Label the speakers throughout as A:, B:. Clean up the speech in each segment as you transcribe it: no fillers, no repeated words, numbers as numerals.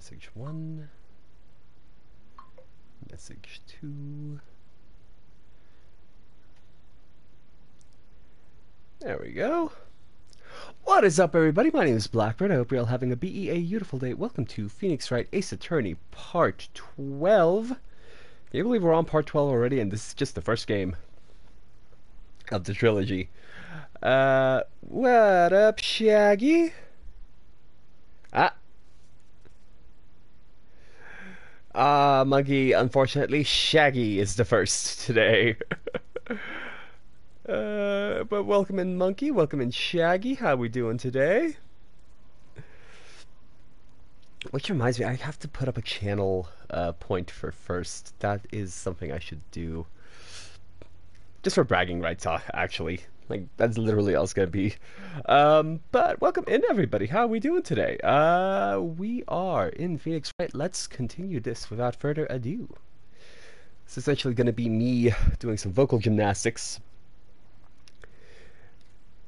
A: Message 1. Message 2. There we go. What is up, everybody? My name is Blackbird. I hope you're all having a beautiful day. Welcome to Phoenix Wright Ace Attorney Part 12. Can you believe we're on Part 12 already? And this is just the first game of the trilogy. What up, Shaggy? Monkey, unfortunately, Shaggy is the first today. But welcome in, Monkey. Welcome in, Shaggy. How we doing today? Which reminds me, I have to put up a channel point for first. That is something I should do. Just for bragging rights, actually. Like, that's literally all it's gonna be. But welcome in, everybody. How are we doing today? We are in Phoenix Wright. Let's continue this without further ado. It's essentially gonna be me doing some vocal gymnastics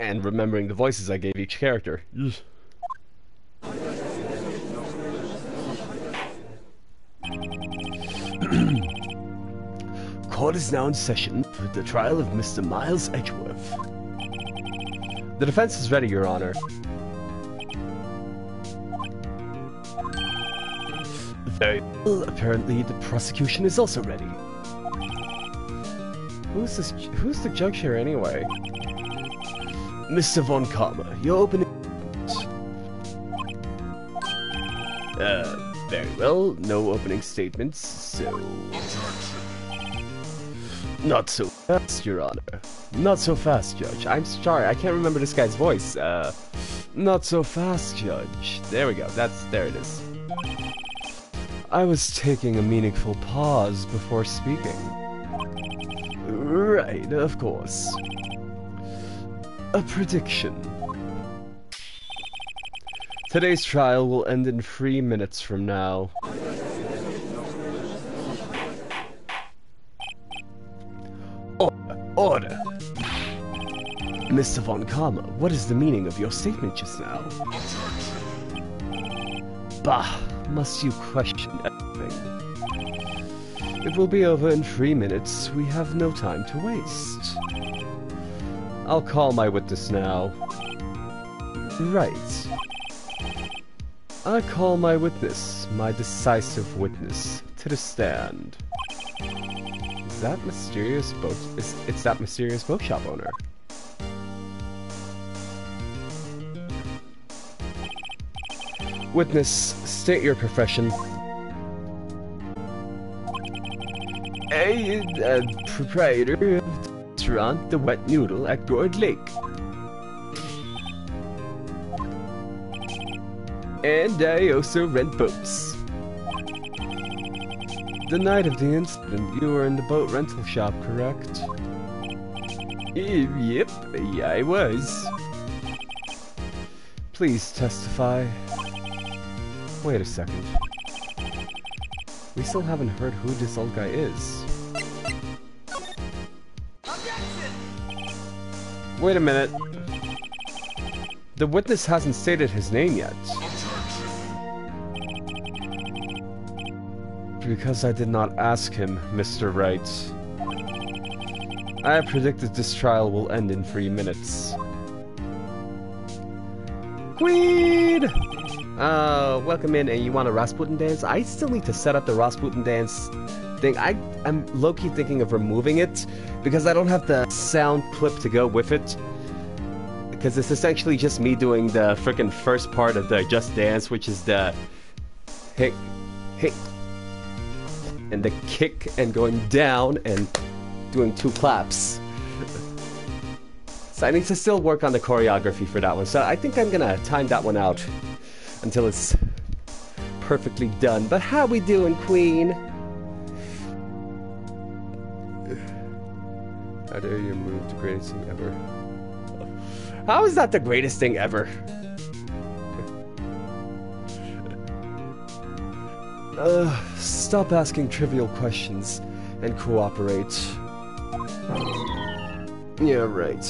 A: and remembering the voices I gave each character. Court is now in session for the trial of Mr. Miles Edgeworth. The defense is ready, Your Honor. Very well. Apparently, the prosecution is also ready. Who's the judge here, anyway? Mr. Von Karma, your opening... very well. No opening statements, so... Not so fast, Your Honor. Not so fast, Judge. I'm sorry, I can't remember this guy's voice. Not so fast, Judge. There we go. There it is. I was taking a meaningful pause before speaking. Right, of course. A prediction. Today's trial will end in 3 minutes from now. Order! Mr. Von Karma, what is the meaning of your statement just now? Bah, must you question everything? It will be over in 3 minutes. We have no time to waste. I'll call my witness now. Right. I call my witness, my decisive witness, to the stand. Is that mysterious boat? It's that mysterious bookshop owner. Witness, state your profession. A proprietor of the restaurant, The Wet Noodle at Gourd Lake. And I also rent boats. The night of the incident, you were in the boat rental shop, correct? Yep, yeah, I was. Please testify. Wait a second. We still haven't heard who this old guy is. Objection! Wait a minute. The witness hasn't stated his name yet. Because I did not ask him, Mr. Wright. I predicted this trial will end in 3 minutes. Queen! Welcome in, and you want a Rasputin dance? I still need to set up the Rasputin dance thing. I'm low-key thinking of removing it, because I don't have the sound clip to go with it. Because it's essentially just me doing the frickin' first part of the Just Dance, which is the... Hey... and the kick and going down and doing 2 claps. So I need to still work on the choreography for that one. So I think I'm gonna time that one out until it's perfectly done. But how we doing, Queen? How dare you move the greatest thing ever? How is that the greatest thing ever? Stop asking trivial questions and cooperate. Yeah, right.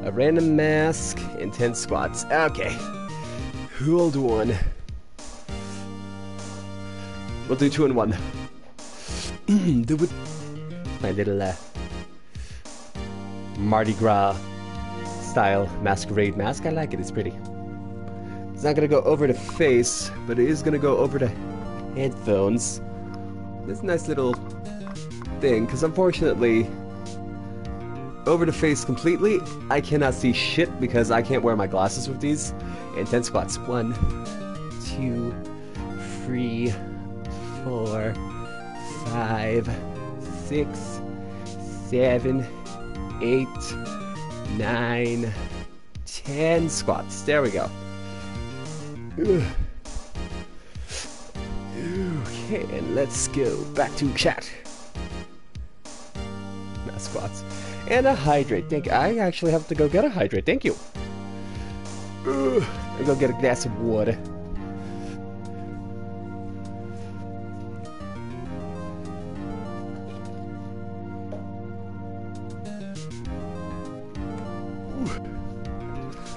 A: A random mask and 10 squats. Okay. Hold on. We'll do 2 in 1. My little Mardi Gras style masquerade mask. I like it. It's pretty. It's not gonna go over the face, but it is gonna go over the headphones. This nice little thing, because unfortunately, over the face completely, I cannot see shit because I can't wear my glasses with these. And 10 squats. 1, 2, 3, 4, 5, 6, 7, 8, 9, 10 squats. There we go. Okay, and let's go back to chat. Not squats. And a hydrate. I actually have to go get a hydrate. Thank you. I'll go get a glass of water.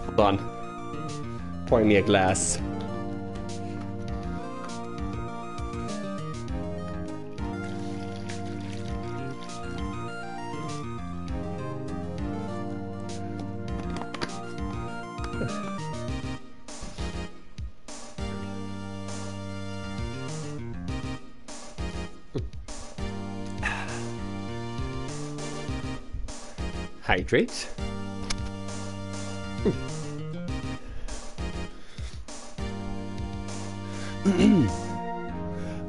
A: Hold on. Pouring me a glass. Hydrate.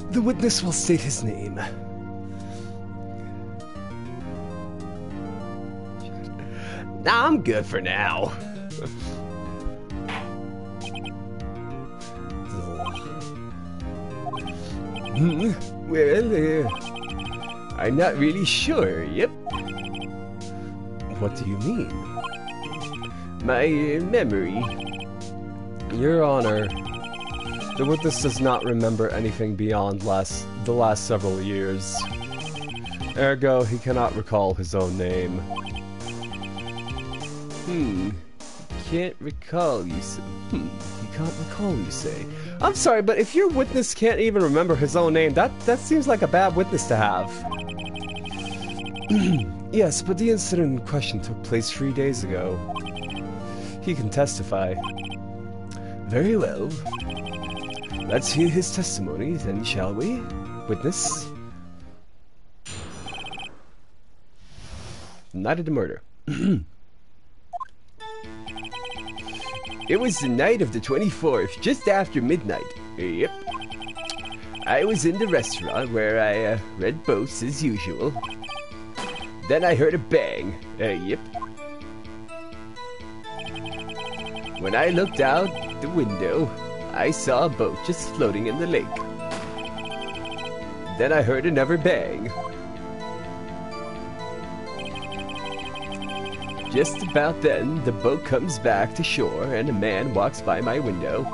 A: The witness will state his name. Nah, I'm good for now. Well, I'm not really sure. Yep. What do you mean? My memory. Your Honor, the witness does not remember anything beyond the last several years. Ergo, he cannot recall his own name. Can't recall, you say. He can't recall, you say. I'm sorry, but if your witness can't even remember his own name, that seems like a bad witness to have. Yes, but the incident in question took place 3 days ago. He can testify. Very well. Let's hear his testimony, then, shall we? Witness? Night of the murder. It was the night of the 24th, just after midnight. Yep. I was in the restaurant where I read boats as usual. Then I heard a bang. Yep. When I looked out the window, I saw a boat just floating in the lake. Then I heard another bang. Just about then, the boat comes back to shore and a man walks by my window.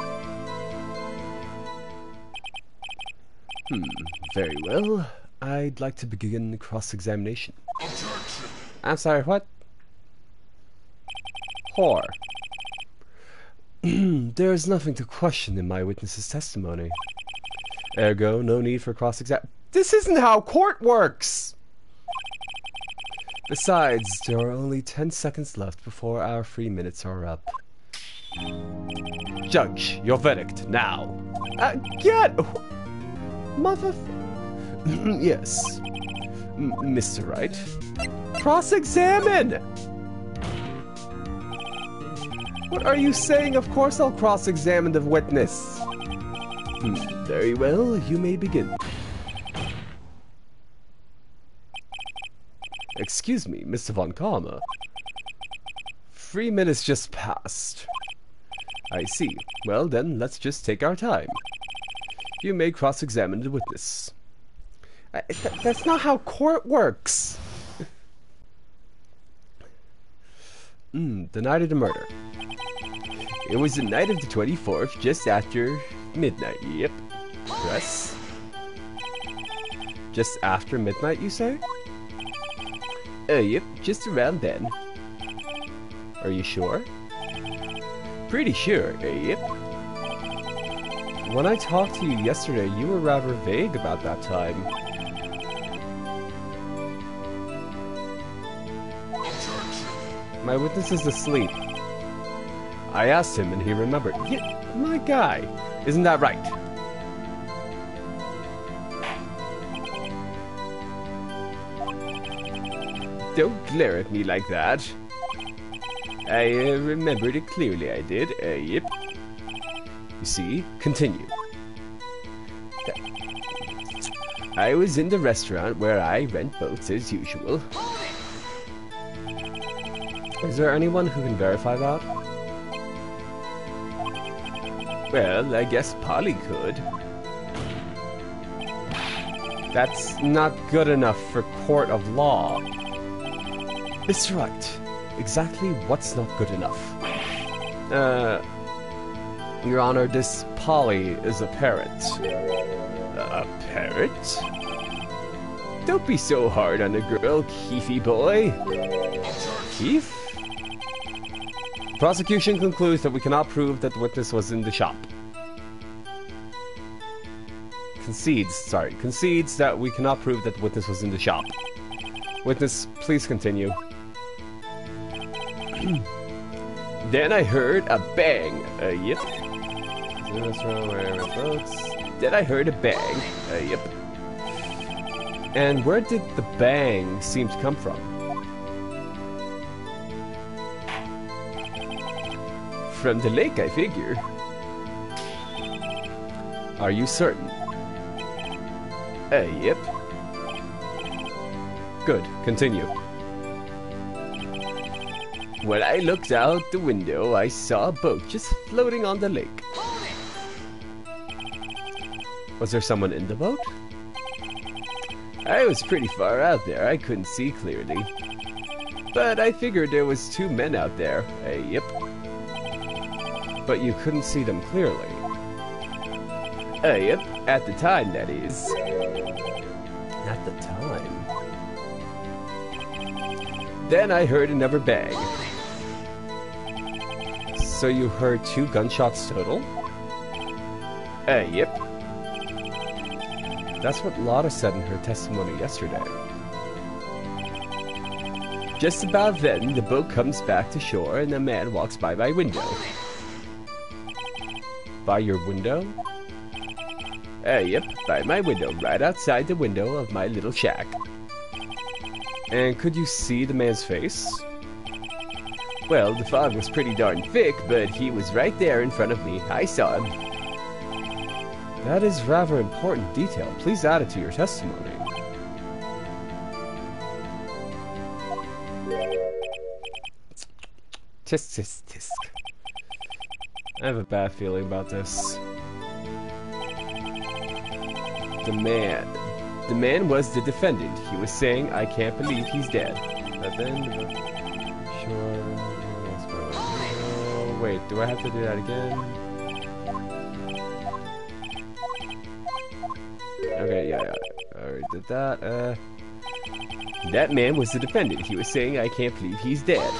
A: Very well. I'd like to begin the cross-examination. I'm sorry, what? Whore. There is nothing to question in my witness's testimony. Ergo, no need for cross-exam. This isn't how court works! Besides, there are only 10 seconds left before our 3 minutes are up. Judge, your verdict, now. Get... Mother... Yes. Mr. Wright. Cross-examine! What are you saying? Of course I'll cross-examine the witness. Very well, you may begin. Excuse me, Mr. Von Karma. 3 minutes just passed. I see. Well then, let's just take our time. You may cross-examine the witness. That's not how court works. The night of the murder. It was the night of the 24th, just after midnight. Yep. Press. Just after midnight, you say? Yep, just around then. Are you sure? Pretty sure, yep. When I talked to you yesterday, you were rather vague about that time. My witness is asleep. I asked him and he remembered. Yeah, my guy. Isn't that right? Don't glare at me like that. I remembered it clearly, I did. Yep. You see? Continue. I was in the restaurant where I rent boats as usual. Is there anyone who can verify that? Well, I guess Polly could. That's not good enough for court of law. It's right. Exactly what's not good enough? Your Honor, this Polly is a parrot. A parrot? Don't be so hard on the girl, Keefy boy. Keef? Prosecution concludes that we cannot prove that the witness was in the shop. Concedes that we cannot prove that the witness was in the shop. Witness, please continue. Then I heard a bang. Yep. Then I heard a bang. Yep. And where did the bang seem to come from? From the lake, I figure. Are you certain? Yep. Good. Continue. When I looked out the window, I saw a boat just floating on the lake. Was there someone in the boat? I was pretty far out there. I couldn't see clearly. But I figured there was 2 men out there. Yep. But you couldn't see them clearly. Yep. At the time, that is. At the time. Then I heard another bang. So you heard 2 gunshots total? Yep. That's what Lotta said in her testimony yesterday. Just about then, the boat comes back to shore and a man walks by my window. By your window? Yep, by my window, right outside the window of my little shack. And could you see the man's face? Well, the fog was pretty darn thick, but he was right there in front of me. I saw him. That is rather important detail. Please add it to your testimony. Tisk, tisk, tisk. I have a bad feeling about this. The man was the defendant. He was saying, I can't believe he's dead. But then, sure. Oh, wait, do I have to do that again? Okay, yeah, I already did that. That man was the defendant. He was saying, I can't believe he's dead.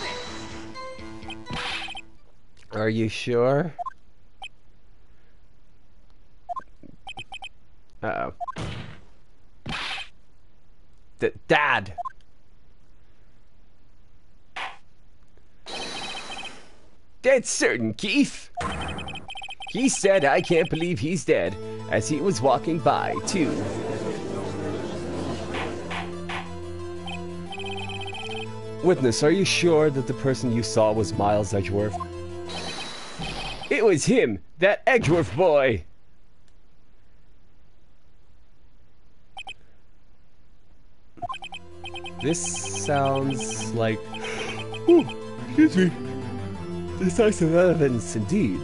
A: Are you sure? Uh-oh. Dad! Dead certain, Keith! He said, I can't believe he's dead, as he was walking by, too. Witness, are you sure that the person you saw was Miles Edgeworth? It was him! That Edgeworth boy! This sounds like... Ooh, excuse me. Decisive evidence indeed.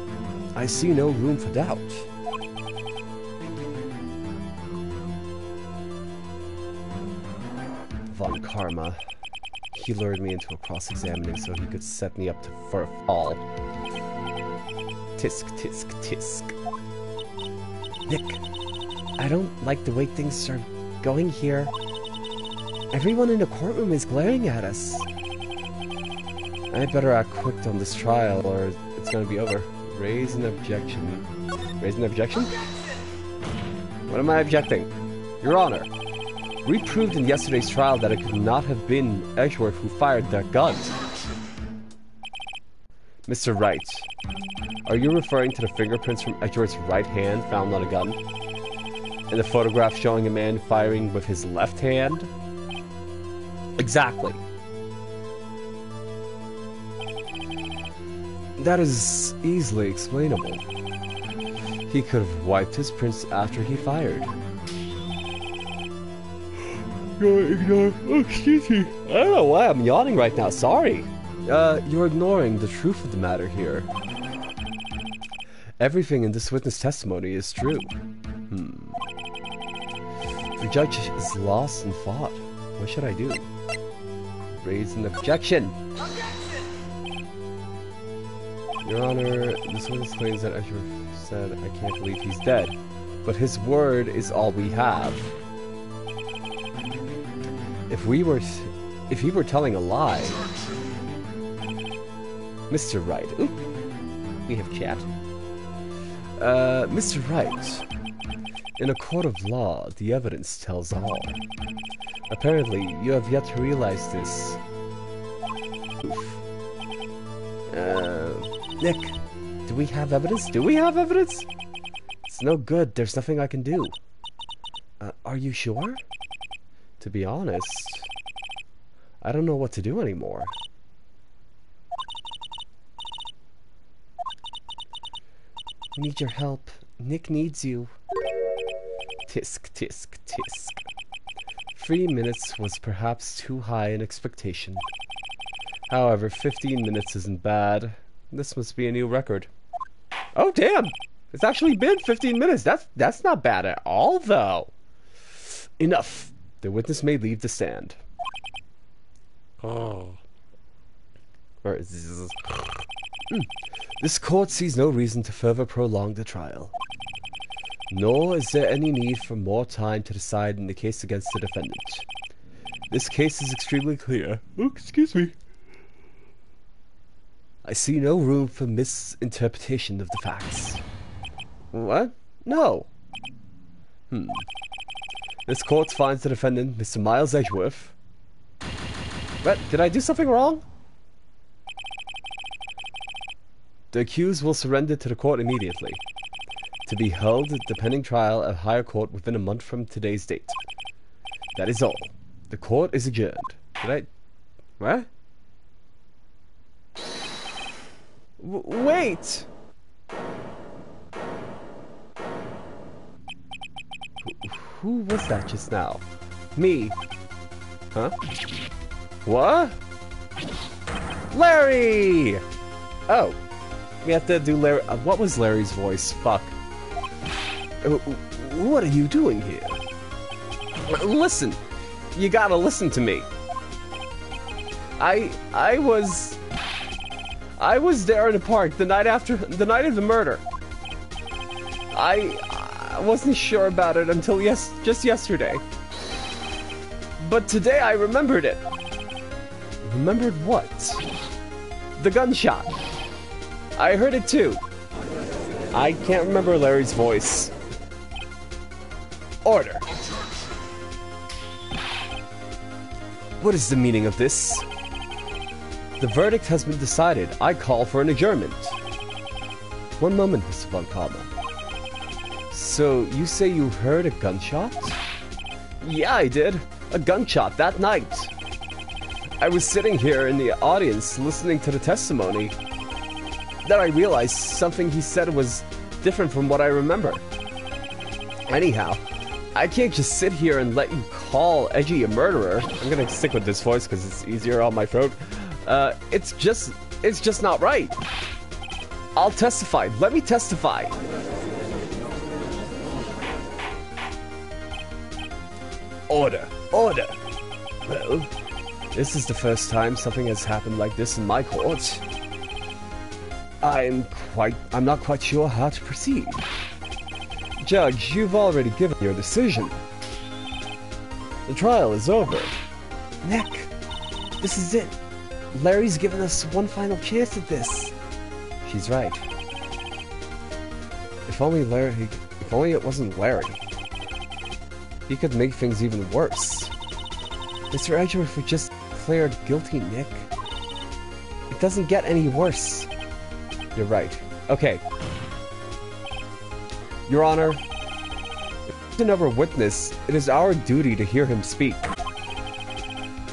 A: I see no room for doubt. Von Karma. He lured me into a cross-examining so he could set me up for a fall. Tisk, tisk, tisk. Nick, I don't like the way things are going here. Everyone in the courtroom is glaring at us. I better act quick on this trial or it's gonna be over. Raise an objection. Raise an objection? What am I objecting? Your Honor, we proved in yesterday's trial that it could not have been Edgeworth who fired that gun. Mr. Wright, are you referring to the fingerprints from Edgeworth's right hand found on a gun? And the photograph showing a man firing with his left hand? Exactly. That is easily explainable. He could have wiped his prints after he fired. Oh, excuse me. I don't know why I'm yawning right now, sorry. You're ignoring the truth of the matter here. Everything in this witness testimony is true. The judge is lost in thought. What should I do? Raise an objection! Your Honor, this witness claims that Edgeworth said, I can't believe he's dead. But his word is all we have. If he were telling a lie... Mr. Wright. Oop. We have chat. Mr. Wright. In a court of law, the evidence tells all. Apparently, you have yet to realize this. Oof. Nick, do we have evidence? Do we have evidence? It's no good. There's nothing I can do. Are you sure? To be honest, I don't know what to do anymore. I need your help. Nick needs you. Tisk, tisk, tisk. 3 minutes was perhaps too high an expectation. However, 15 minutes isn't bad. This must be a new record. Oh, damn! It's actually been 15 minutes. That's not bad at all, though. Enough. The witness may leave the stand. Oh. Or is this... This court sees no reason to further prolong the trial. Nor is there any need for more time to decide in the case against the defendant. This case is extremely clear. Oh, excuse me. I see no room for misinterpretation of the facts. What? No. This court finds the defendant, Mr. Miles Edgeworth. What? Did I do something wrong? The accused will surrender to the court immediately, to be held the pending trial at higher court within a month from today's date. That is all. The court is adjourned. Did I... What? Wait! Who was that just now? Me. Huh? What? Larry! Oh. We have to do Larry... what was Larry's voice? Fuck. What are you doing here? Listen. You gotta listen to me. I was there in the park the night of the murder. I wasn't sure about it until just yesterday. But today I remembered it. Remembered what? The gunshot. I heard it too. I can't remember Larry's voice. Order. What is the meaning of this? The verdict has been decided. I call for an adjournment. One moment, Mr. Von Kalma. So, you say you heard a gunshot? Yeah, I did. A gunshot that night. I was sitting here in the audience listening to the testimony. Then I realized something he said was different from what I remember. Anyhow, I can't just sit here and let you call Edgy a murderer. I'm gonna stick with this voice because it's easier on my throat. It's just not right. I'll testify. Let me testify. Order. Order. Well, this is the first time something has happened like this in my court. I'm not quite sure how to proceed. Judge, you've already given your decision. The trial is over. Nick, this is it. Larry's given us one final chance at this. She's right. If only it wasn't Larry. He could make things even worse. Mr. Edgeworth was just declared guilty, Nick. It doesn't get any worse. You're right. Okay. Your Honor, if another witness, it is our duty to hear him speak.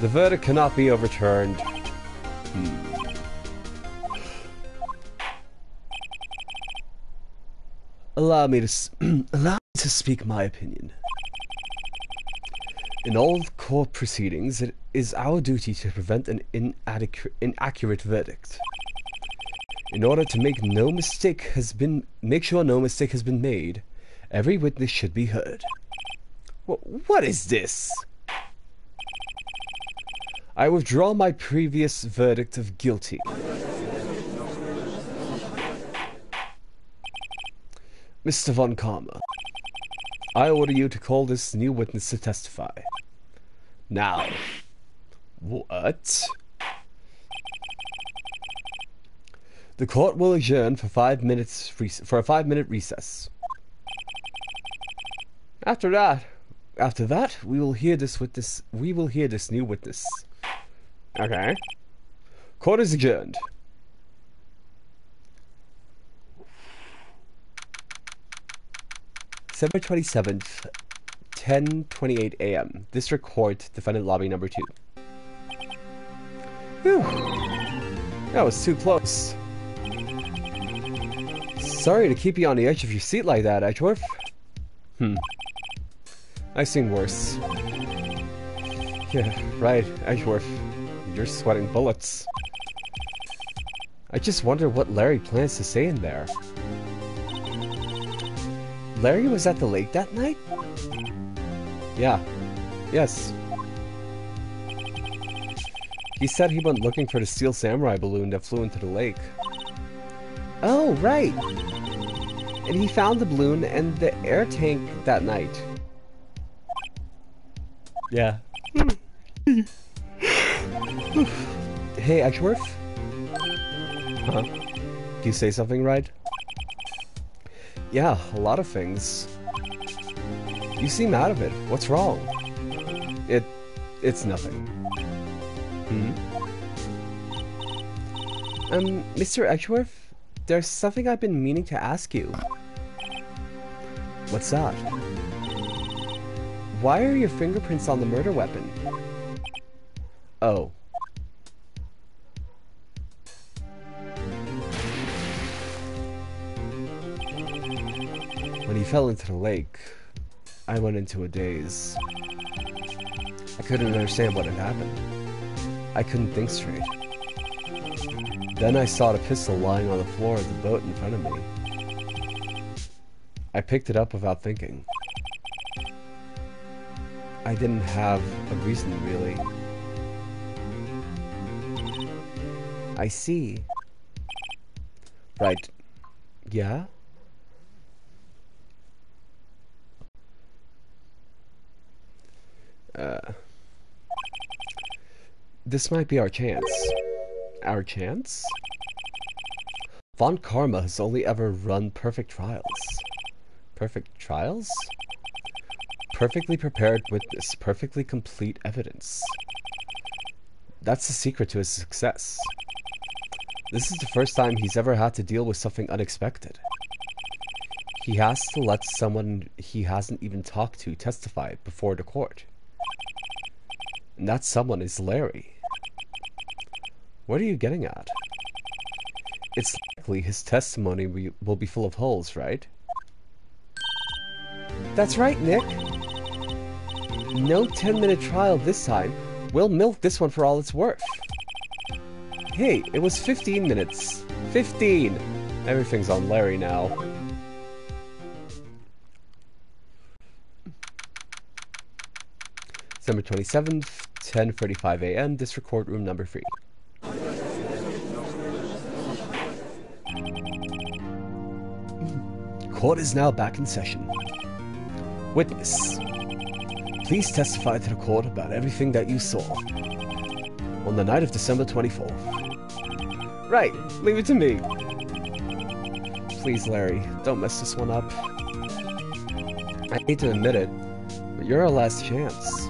A: The verdict cannot be overturned. Allow me to speak my opinion. In all court proceedings, it is our duty to prevent an inaccurate verdict. In order to make sure no mistake has been made, every witness should be heard. What is this? I withdraw my previous verdict of guilty. Mr. Von Karma, I order you to call this new witness to testify. Now. What? The court will adjourn for 5 minutes for a 5-minute recess. After that, we will hear this new witness. Okay. Court is adjourned. December 27th, 10:28 a.m. District Court, Defendant Lobby Number 2. Whew. That was too close. Sorry to keep you on the edge of your seat like that, Edgeworth. I've seen worse. Yeah, right, Edgeworth. You're sweating bullets. I just wonder what Larry plans to say in there. Larry was at the lake that night? Yeah. Yes. He said he went looking for the Steel Samurai balloon that flew into the lake. Oh, right! And he found the balloon and the air tank that night. Yeah. Hey, Edgeworth? Huh? Do you say something right? Yeah, a lot of things. You seem out of it. What's wrong? It's nothing. Mr. Edgeworth, there's something I've been meaning to ask you. What's that? Why are your fingerprints on the murder weapon? Oh. When he fell into the lake, I went into a daze. I couldn't understand what had happened. I couldn't think straight. Then I saw the pistol lying on the floor of the boat in front of me. I picked it up without thinking. I didn't have a reason, really. I see. Right. Yeah? This might be our chance. Our chance? Von Karma has only ever run perfect trials. Perfect trials? Perfectly prepared witness, perfectly complete evidence. That's the secret to his success. This is the first time he's ever had to deal with something unexpected. He has to let someone he hasn't even talked to testify before the court. And that someone is Larry. What are you getting at? It's likely his testimony will be full of holes, right? That's right, Nick. No 10-minute trial this time. We'll milk this one for all it's worth. Hey, it was 15 minutes. 15! Everything's on Larry now. December 27th, 10:35 a.m. District Court Room Number 3. Court is now back in session. Witness, please testify to the court about everything that you saw. on the night of December 24th. Right, leave it to me. Please, Larry, don't mess this one up. I hate to admit it, but you're our last chance.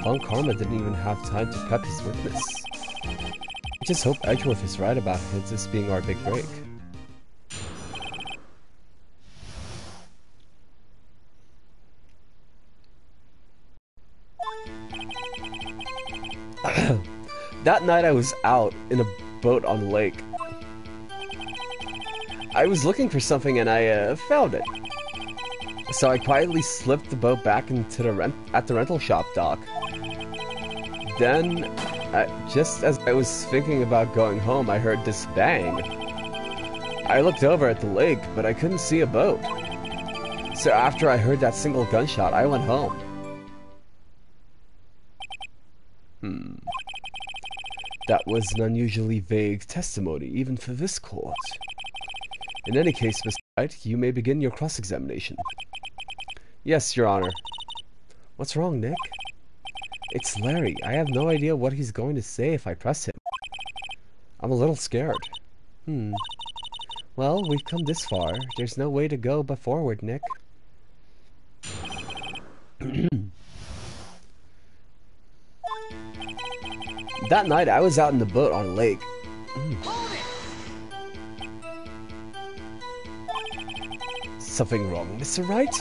A: Von Karma didn't even have time to prep his witness. I just hope Edgeworth is right about this being our big break. That night I was out in a boat on the lake. I was looking for something and I found it. So I quietly slipped the boat back into the rental shop dock. Then, just as I was thinking about going home, I heard this bang. I looked over at the lake, but I couldn't see a boat. So after I heard that single gunshot, I went home. That was an unusually vague testimony, even for this court. In any case, Mr. Wright, you may begin your cross-examination. Yes, Your Honor. What's wrong, Nick? It's Larry. I have no idea what he's going to say if I press him. I'm a little scared. Well, we've come this far. There's no way to go but forward, Nick. That night, I was out in the boat on a lake. Something wrong, Mr. Wright?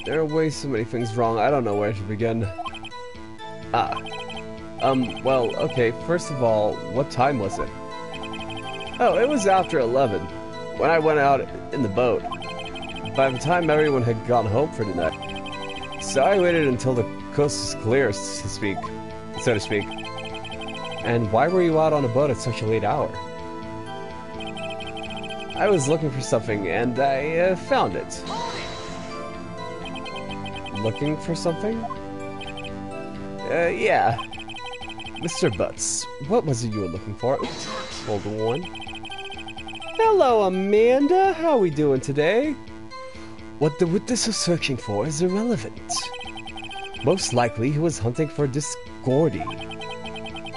A: There are way so many things wrong, I don't know where to begin. Well, okay, first of all, what time was it? Oh, it was after 11, when I went out in the boat. By the time everyone had gone home for the night. So I waited until the coast was clear, so to speak. And why were you out on a boat at such a late hour? I was looking for something, and I found it. Looking for something? Yeah. Mr. Butts, what was it you were looking for? Oops, hold on. Hello, Amanda. How are we doing today? What the witness was searching for is irrelevant. Most likely, he was hunting for this Gordy.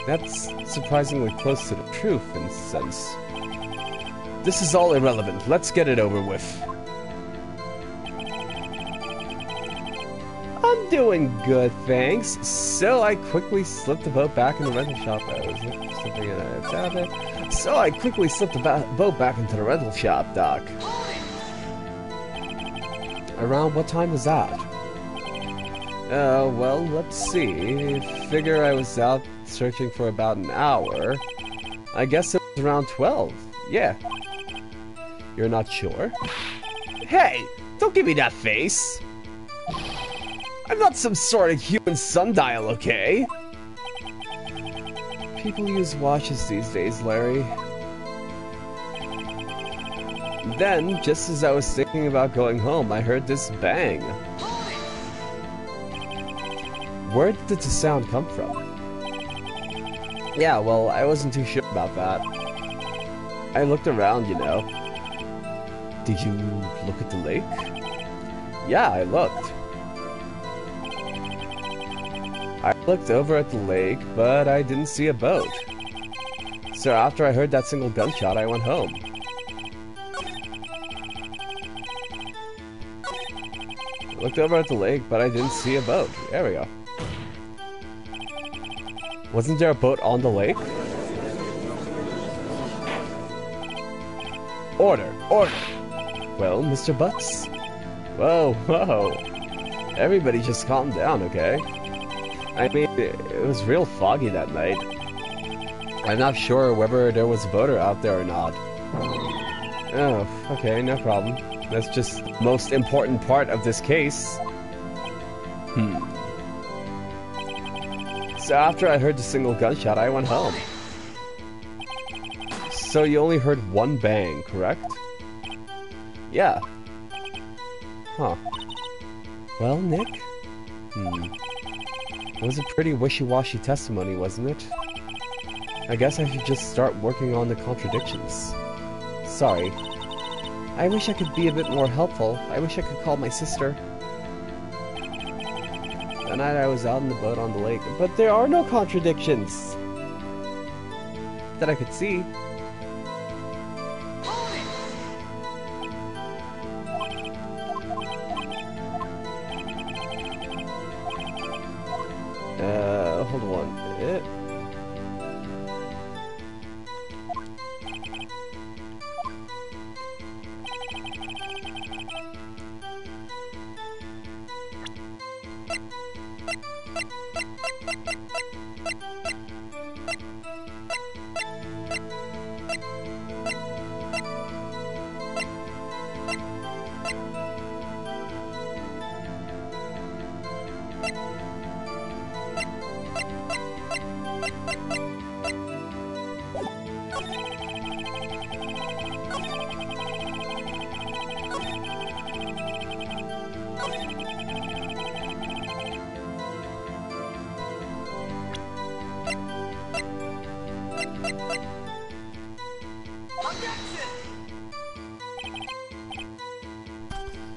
A: That's surprisingly close to the truth, in a sense. This is all irrelevant. Let's get it over with. I'm doing good, thanks. So I quickly slipped the boat back in the rental shop. I was looking for something and I found it. So I quickly slipped the boat back into the rental shop dock. Around what time was that? Well, let's see. Figure I was out searching for about an hour. I guess it was around 12. Yeah. You're not sure? Hey! Don't give me that face! I'm not some sort of human sundial, okay? People use watches these days, Larry. Then, just as I was thinking about going home, I heard this bang. Where did the sound come from? Yeah, well, I wasn't too sure about that. I looked around, you know. Did you look at the lake? Yeah, I looked. I looked over at the lake, but I didn't see a boat. So after I heard that single gunshot, I went home. I looked over at the lake, but I didn't see a boat. There we go. Wasn't there a boat on the lake? Order! Order! Well, Mr. Butts? Whoa, whoa. Everybody just calm down, okay? I mean, it was real foggy that night. I'm not sure whether there was a boater out there or not. Oh, okay, no problem. That's just the most important part of this case. So after I heard the single gunshot, I went home. So you only heard one bang, correct? Yeah. Huh. Well, Nick? It was a pretty wishy-washy testimony, wasn't it? I guess I should just start working on the contradictions. Sorry. I wish I could be a bit more helpful. I wish I could call my sister. That night I was out in the boat on the lake, but there are no contradictions that I could see. Hold on.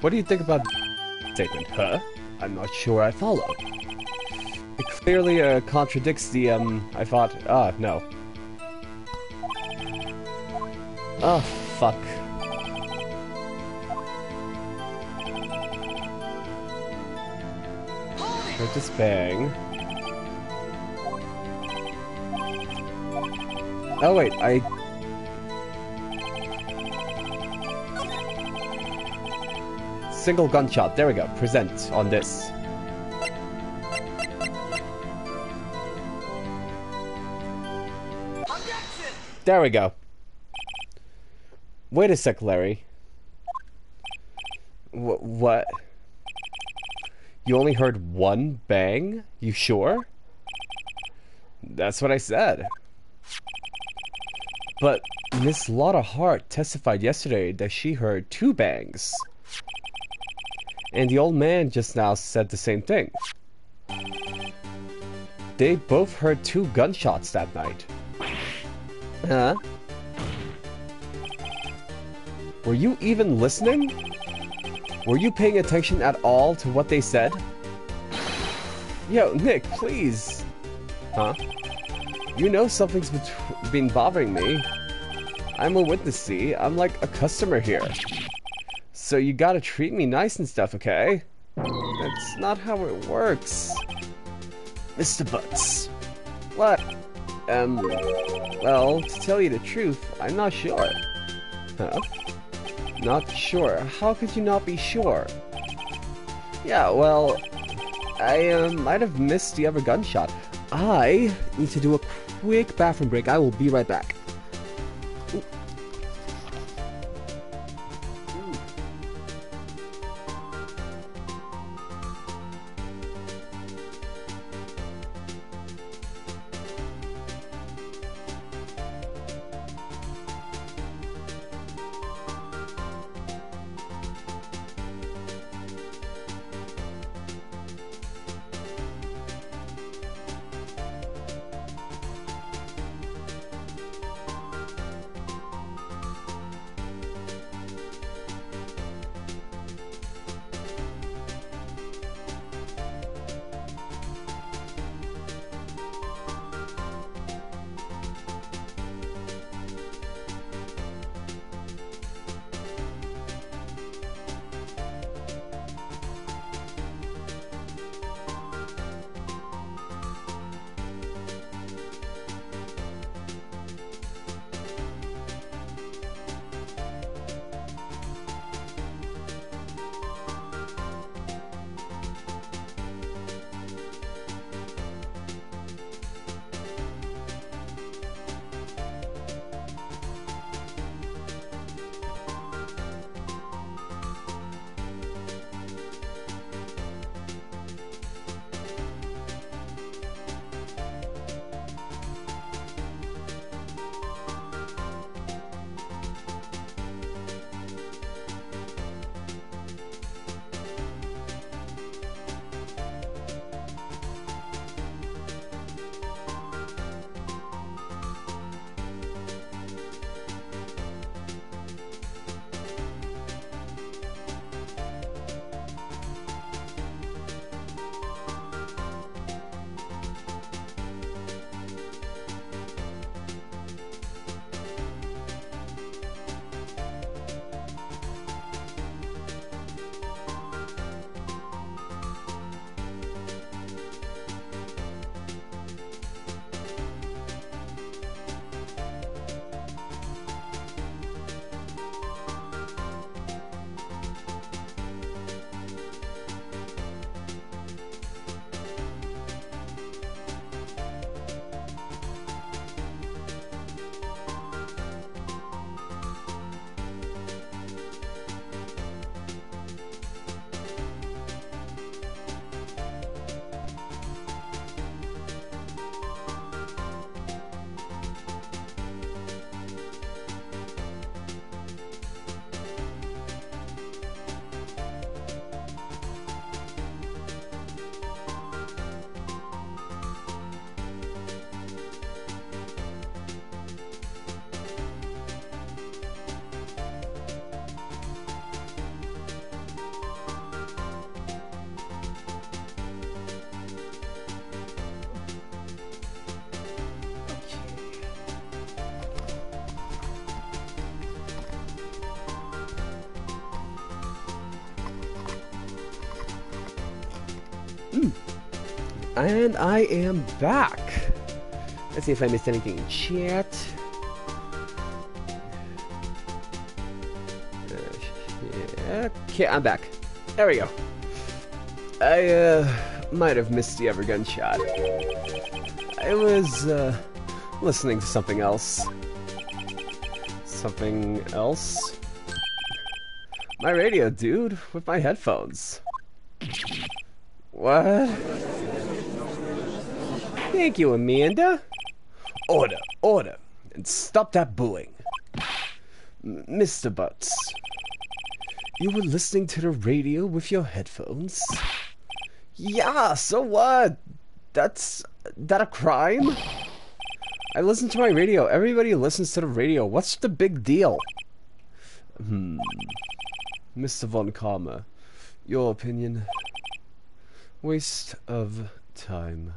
A: What do you think about the statement? Huh? I'm not sure I follow. It clearly contradicts the, I thought, no. Oh, fuck. Or just bang. Oh wait, single gunshot, there we go, present on this. There we go. Wait a sec, Larry. What? You only heard one bang? You sure? That's what I said. But Miss Lotta Hart testified yesterday that she heard 2 bangs. And the old man just now said the same thing. They both heard 2 gunshots that night. Huh? Were you even listening? Were you paying attention at all to what they said? Yo, Nick, please. Huh? You know something's been bothering me. I'm a witness, see? I'm like a customer here. So you gotta treat me nice and stuff, okay? That's not how it works. Mr. Butts. What? Well, to tell you the truth, I'm not sure. Huh? Not sure? How could you not be sure? Yeah, well, I might have missed the other gunshot. I need to do a quick bathroom break. I will be right back. Ooh. And I am back. Let's see if I missed anything in chat. Okay, I'm back. There we go. I might have missed the other gunshot. I was listening to something else. Something else? My radio, dude, with my headphones. What? Thank you, Amanda. Order, order, and stop that booing. Mr. Butts, you were listening to the radio with your headphones? Yeah, so what? That's that a crime? I listen to my radio. Everybody listens to the radio. What's the big deal? Mr. Von Karma, your opinion? Waste of time.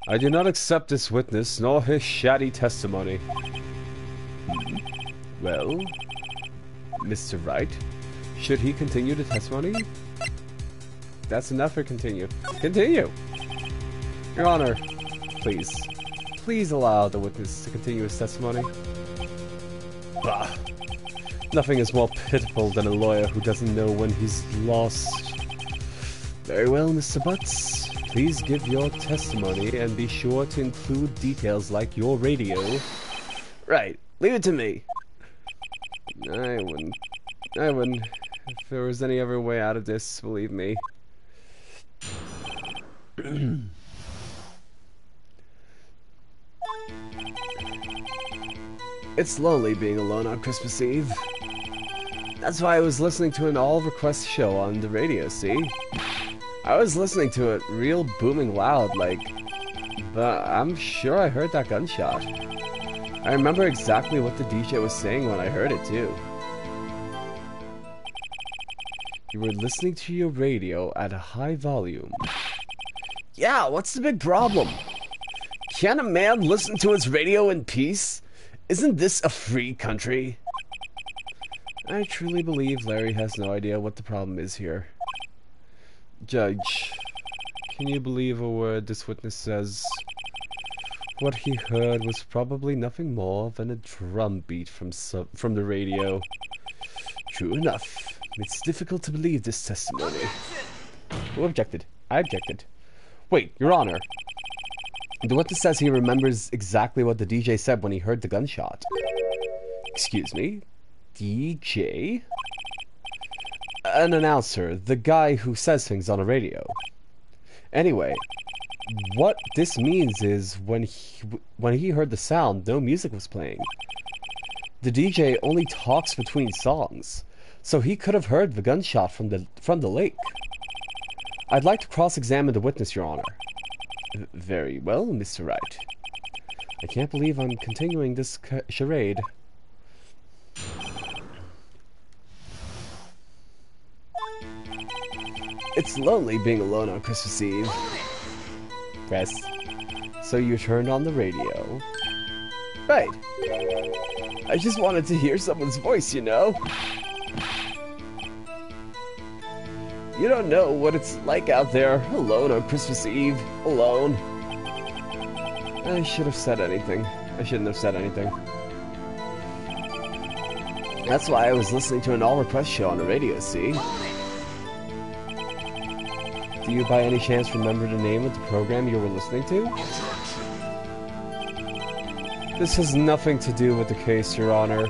A: I do not accept this witness, nor his shoddy testimony. Well, Mr. Wright, should he continue the testimony? That's enough for continue. Continue! Your Honor, please. Please allow the witness to continue his testimony. Bah! Nothing is more pitiful than a lawyer who doesn't know when he's lost. Very well, Mr. Butts. Please give your testimony and be sure to include details like your radio. Right. Leave it to me. I wouldn't. If there was any other way out of this, believe me. It's lonely being alone on Christmas Eve. That's why I was listening to an all-request show on the radio, see? I was listening to it real booming loud, like... But I'm sure I heard that gunshot. I remember exactly what the DJ was saying when I heard it, too. You were listening to your radio at a high volume. Yeah, what's the big problem? Can a man listen to his radio in peace? Isn't this a free country? I truly believe Larry has no idea what the problem is here. Judge, can you believe a word this witness says? What he heard was probably nothing more than a drum beat from the radio. True enough. It's difficult to believe this testimony. Who objected? I objected. Wait, Your Honor. The witness says he remembers exactly what the DJ said when he heard the gunshot. Excuse me? DJ? An announcer, the guy who says things on a radio. Anyway, what this means is when he heard the sound, no music was playing. The DJ only talks between songs, so he could have heard the gunshot from the lake. I'd like to cross-examine the witness, Your Honor. Very well, Mr. Wright. I can't believe I'm continuing this charade. It's lonely being alone on Christmas Eve. Press. So you turned on the radio. Right. I just wanted to hear someone's voice, you know? You don't know what it's like out there, alone on Christmas Eve, alone. I should have said anything. I shouldn't have said anything. That's why I was listening to an all-request show on the radio, see? Do you by any chance remember the name of the program you were listening to? This has nothing to do with the case, Your Honor.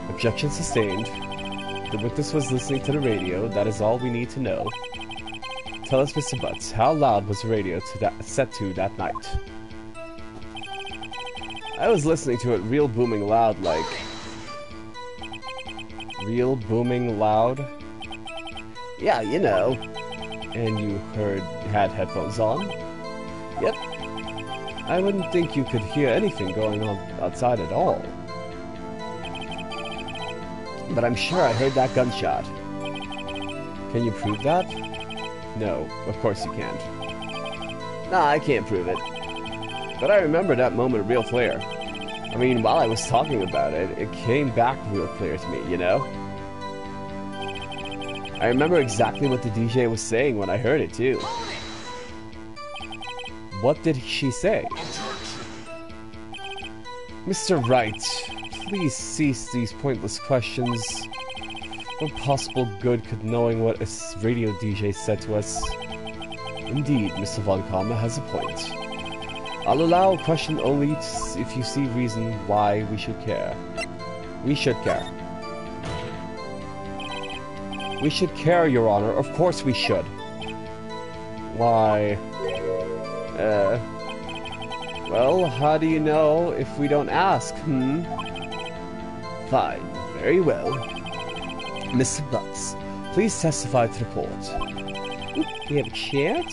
A: Objection sustained. The witness was listening to the radio, that is all we need to know. Tell us, Mr. Butts, how loud was the radio set to that night? I was listening to it real booming loud, like... Real booming loud? Yeah, you know. And you had headphones on? Yep. I wouldn't think you could hear anything going on outside at all. But I'm sure I heard that gunshot. Can you prove that? No, of course you can't. Nah, I can't prove it. But I remember that moment real clear. I mean, while I was talking about it, it came back real clear to me, you know? I remember exactly what the DJ was saying when I heard it, too. What did she say? Mr. Wright, please cease these pointless questions. What possible good could knowing what a radio DJ said to us? Indeed, Mr. Von Karma has a point. I'll allow a question only if you see reason why we should care. We should care. We should care, Your Honor. Of course we should. Why? Well, how do you know if we don't ask, Fine. Very well. Mr. Butts, please testify to the court. Ooh, we have a chat?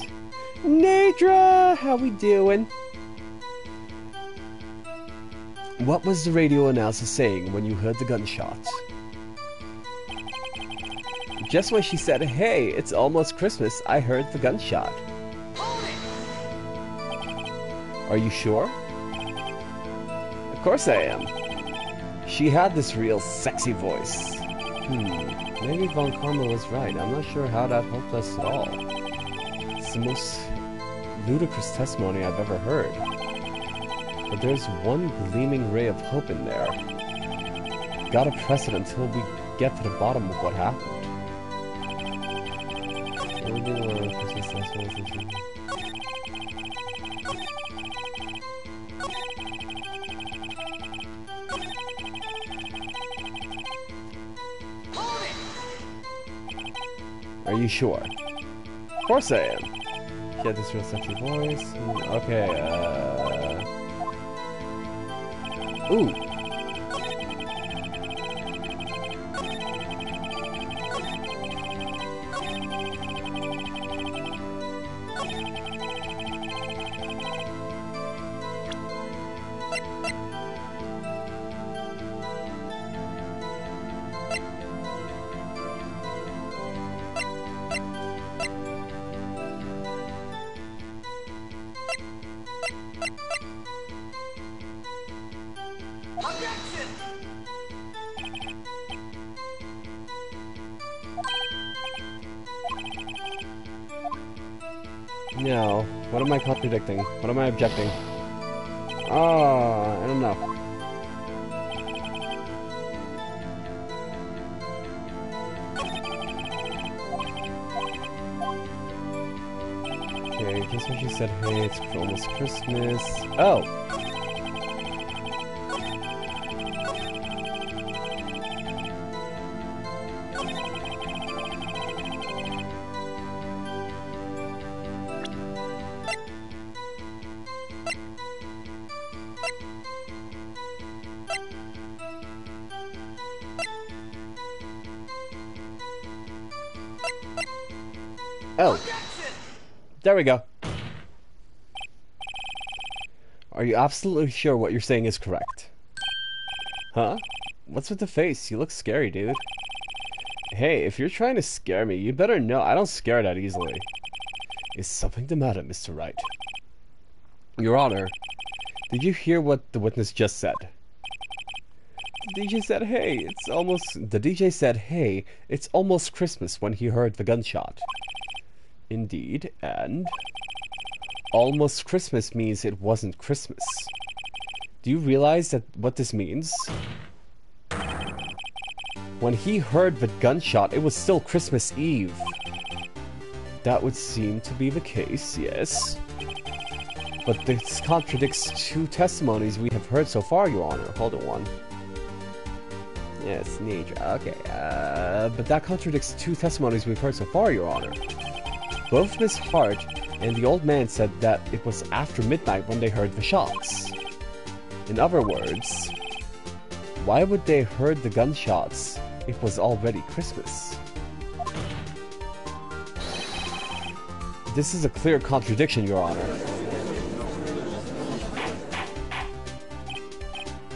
A: Nadra, how we doing? What was the radio announcer saying when you heard the gunshot? Just when she said, "Hey, it's almost Christmas," I heard the gunshot. Are you sure? Of course I am. She had this real sexy voice. Maybe Von Karma was right. I'm not sure how that helped us at all. It's the most ludicrous testimony I've ever heard. But there's one gleaming ray of hope in there. Gotta press it until we get to the bottom of what happened. Are you sure? Of course I am. She had this real sexy voice. Okay, Ooh. No. What am I contradicting? What am I objecting? Oh, I don't know. Okay, just when she said, "Hey, it's almost Christmas." Oh! Oh. There we go. Are you absolutely sure what you're saying is correct? Huh? What's with the face? You look scary, dude. Hey, if you're trying to scare me, you better know I don't scare that easily. Is something the matter, Mr. Wright? Your Honor, did you hear what the witness just said? The DJ said, "Hey, it's almost Christmas" when he heard the gunshot. Indeed, and almost Christmas means it wasn't Christmas. Do you realize that what this means? When he heard the gunshot, it was still Christmas Eve. That would seem to be the case, yes. But this contradicts two testimonies we have heard so far, Your Honor. Hold on one. Yes, Nidra. Okay, but that contradicts two testimonies we've heard so far, Your Honor. Both Miss Hart and the old man said that it was after midnight when they heard the shots. In other words, why would they heard the gunshots? It was already Christmas. This is a clear contradiction, Your Honor.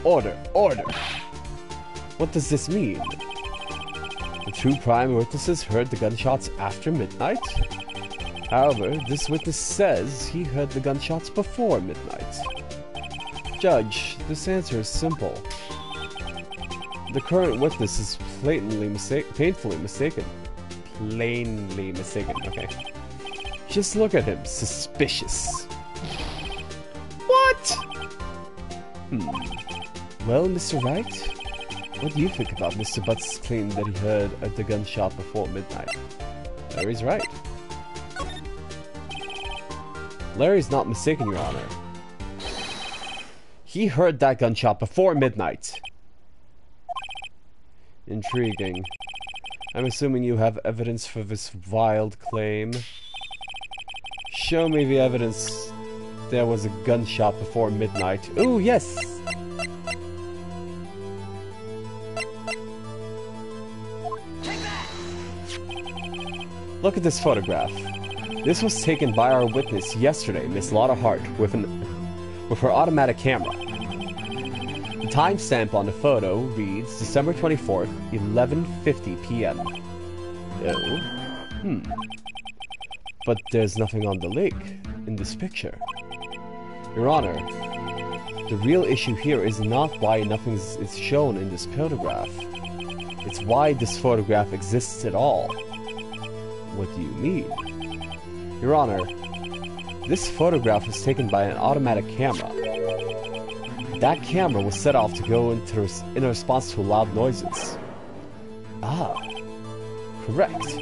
A: Order! Order! What does this mean? The two prime witnesses heard the gunshots after midnight? However, this witness says he heard the gunshots before midnight. Judge, this answer is simple. The current witness is painfully mistaken. Plainly mistaken, okay. Just look at him, suspicious. Well, Mr. Wright, what do you think about Mr. Butt's claim that he heard the gunshot before midnight? Larry's right. Larry's not mistaken, Your Honor. He heard that gunshot before midnight. Intriguing. I'm assuming you have evidence for this wild claim. Show me the evidence there was a gunshot before midnight. Ooh, yes! Look at this photograph. This was taken by our witness yesterday, Miss Lotta Hart, with her automatic camera. The timestamp on the photo reads December 24th, 11:50 p.m. Oh. But there's nothing on the lake in this picture. Your Honor, the real issue here is not why nothing is shown in this photograph. It's why this photograph exists at all. What do you mean? Your Honor, this photograph was taken by an automatic camera. That camera was set off to go in response to loud noises. Ah, correct.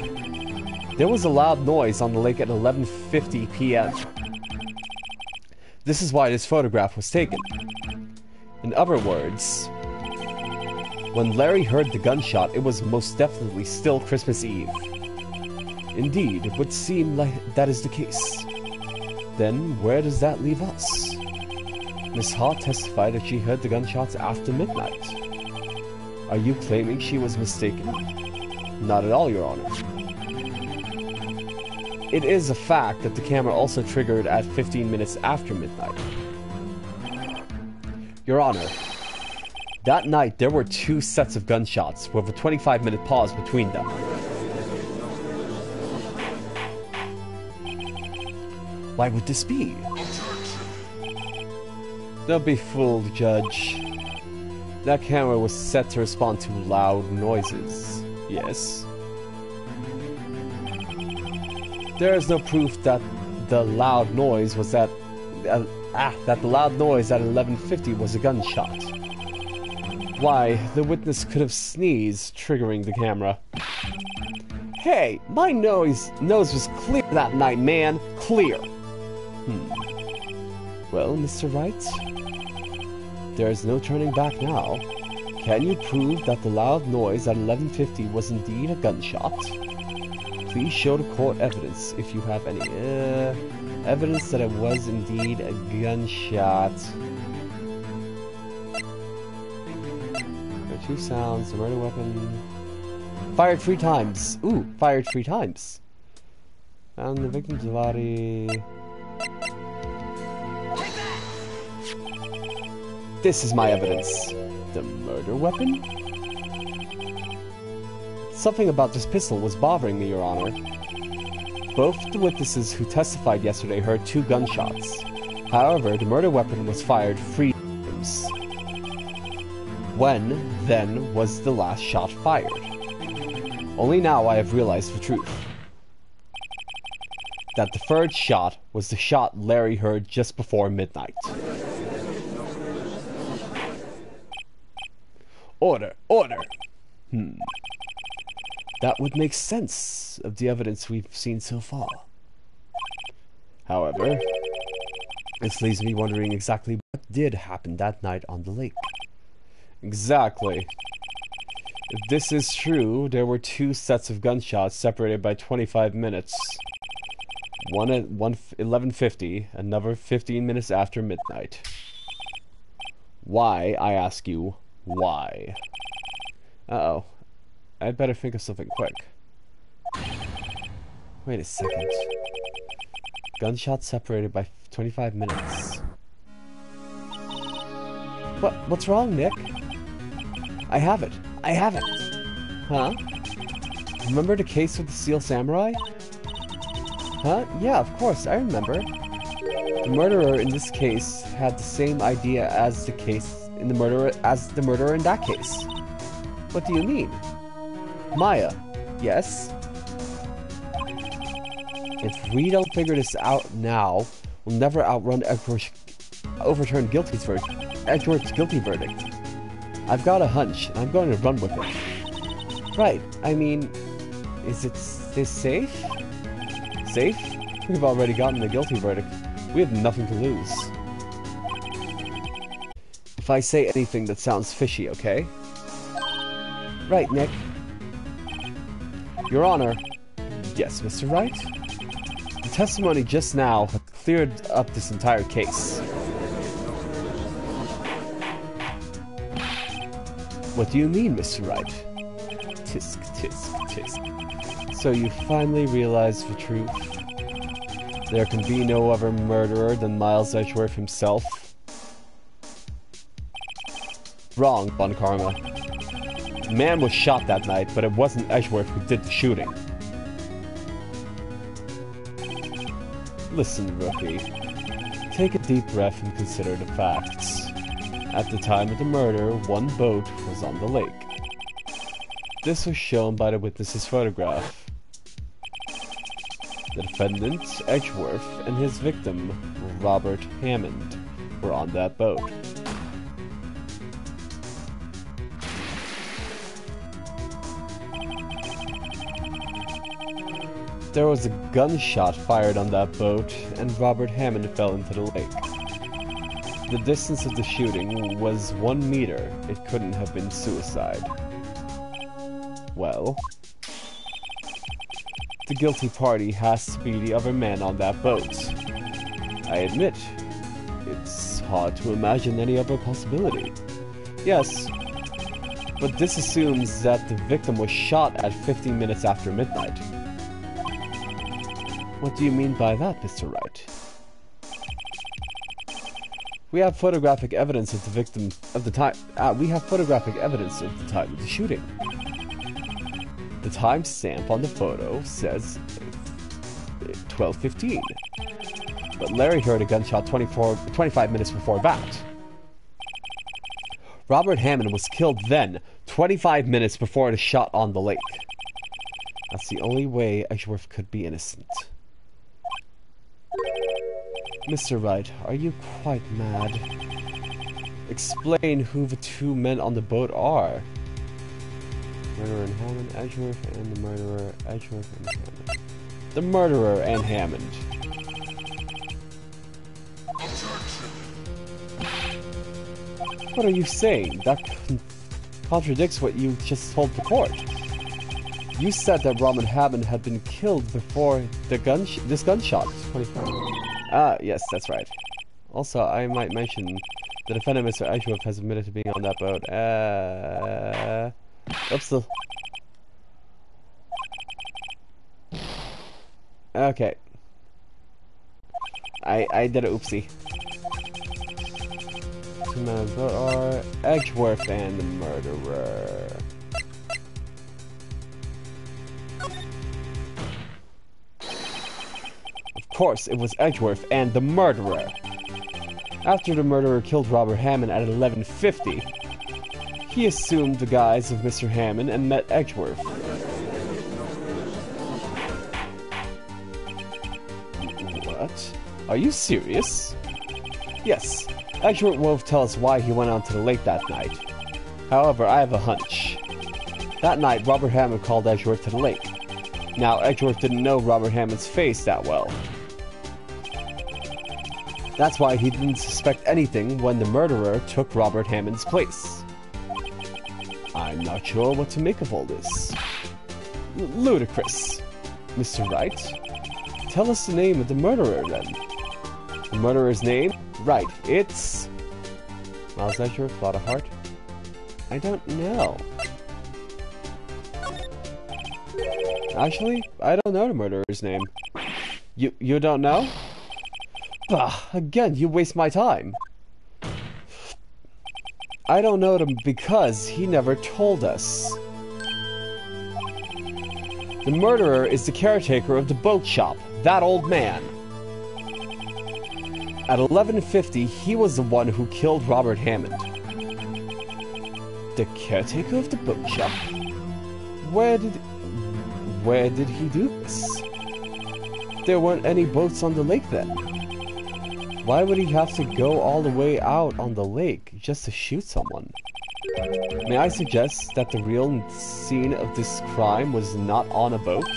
A: There was a loud noise on the lake at 11:50 p.m. This is why this photograph was taken. In other words, when Larry heard the gunshot, it was most definitely still Christmas Eve. Indeed, it would seem like that is the case. Then, where does that leave us? Miss Hart testified that she heard the gunshots after midnight. Are you claiming she was mistaken? Not at all, Your Honor. It is a fact that the camera also triggered at 15 minutes after midnight. Your Honor, that night there were 2 sets of gunshots with a 25-minute pause between them. Why would this be? Don't be fooled, Judge. That camera was set to respond to loud noises. Yes. There is no proof that the loud noise was that the loud noise at 11:50 was a gunshot. Why, the witness could have sneezed, triggering the camera. Hey, my nose was clear that night, man. Clear. Well, Mr. Wright, there is no turning back now. Can you prove that the loud noise at 11:50 was indeed a gunshot? Please show the court evidence if you have any evidence that it was indeed a gunshot. There are 2 sounds, the murder weapon. Fired 3 times. Ooh, fired 3 times. And the victim's body. This is my evidence. The murder weapon? Something about this pistol was bothering me, Your Honor. Both the witnesses who testified yesterday heard 2 gunshots. However, the murder weapon was fired 3 times. When, then, was the last shot fired? Only now I have realized the truth. That the 3rd shot was the shot Larry heard just before midnight. Order! Order! That would make sense of the evidence we've seen so far. However, this leaves me wondering exactly what did happen that night on the lake. Exactly. If this is true, there were 2 sets of gunshots separated by 25 minutes. One at 11:50, another 15 minutes after midnight. Why, I ask you, why? Uh-oh. I'd better think of something quick. Wait a second. Gunshots separated by 25 minutes. What's wrong, Nick? I have it. I have it. Huh? Remember the case with the Steel Samurai? Huh? Yeah, of course, I remember. The murderer in this case had the same idea as the murderer in that case. What do you mean? Maya, yes? If we don't figure this out now, we'll never overturn Guilty's verdict. Edgeworth's guilty verdict. I've got a hunch, and I'm going to run with it. Right, I mean, is this safe? Safe? We've already gotten the guilty verdict. We have nothing to lose. If I say anything that sounds fishy, okay? Right, Nick. Your Honor. Yes, Mr. Wright? The testimony just now cleared up this entire case. What do you mean, Mr. Wright? Tisk, tisk, tisk. So you finally realized the truth? There can be no other murderer than Miles Edgeworth himself? Wrong, Von Karma. The man was shot that night, but it wasn't Edgeworth who did the shooting. Listen, rookie. Take a deep breath and consider the facts. At the time of the murder, one boat was on the lake. This was shown by the witness's photograph. The defendant, Edgeworth, and his victim, Robert Hammond, were on that boat. There was a gunshot fired on that boat, and Robert Hammond fell into the lake. The distance of the shooting was 1 meter. It couldn't have been suicide. Well, the guilty party has to be the other man on that boat. I admit, it's hard to imagine any other possibility. Yes, but this assumes that the victim was shot at 15 minutes after midnight. What do you mean by that, Mr. Wright? We have photographic evidence of the victim of the time. We have photographic evidence of the time of the shooting. The timestamp on the photo says 12:15, but Larry heard a gunshot 25 minutes before that. Robert Hammond was killed then, 25 minutes before the shot on the lake. That's the only way Edgeworth could be innocent. Mr. Wright, are you quite mad? Explain who the two men on the boat are. Murderer and Hammond, Edgeworth, and the murderer, Edgeworth and Hammond. The murderer and Hammond. What are you saying? That contradicts what you just told the court. You said that Robert Hammond had been killed before this gunshot. Yes, that's right. Also, I might mention the defendant, Mr. Edgeworth, has admitted to being on that boat. Oops. Okay. I did a oopsie. Two men on the boat are Edgeworth and the murderer. Of course, it was Edgeworth and the murderer. After the murderer killed Robert Hammond at 11:50, he assumed the guise of Mr. Hammond and met Edgeworth. What? Are you serious? Yes. Edgeworth won't tell us why he went out to the lake that night. However, I have a hunch. That night, Robert Hammond called Edgeworth to the lake. Now, Edgeworth didn't know Robert Hammond's face that well. That's why he didn't suspect anything when the murderer took Robert Hammond's place. I'm not sure what to make of all this. Ludicrous. Mr. Wright, tell us the name of the murderer, then. The murderer's name? Right, it's... Miles Edgeworth, Lot of Heart? I don't know. Actually, I don't know the murderer's name. You don't know? Bah, again, you waste my time. I don't know him because he never told us. The murderer is the caretaker of the boat shop, that old man. At 11:50, he was the one who killed Robert Hammond. The caretaker of the boat shop? Where did he do this? There weren't any boats on the lake then. Why would he have to go all the way out on the lake just to shoot someone? May I suggest that the real scene of this crime was not on a boat?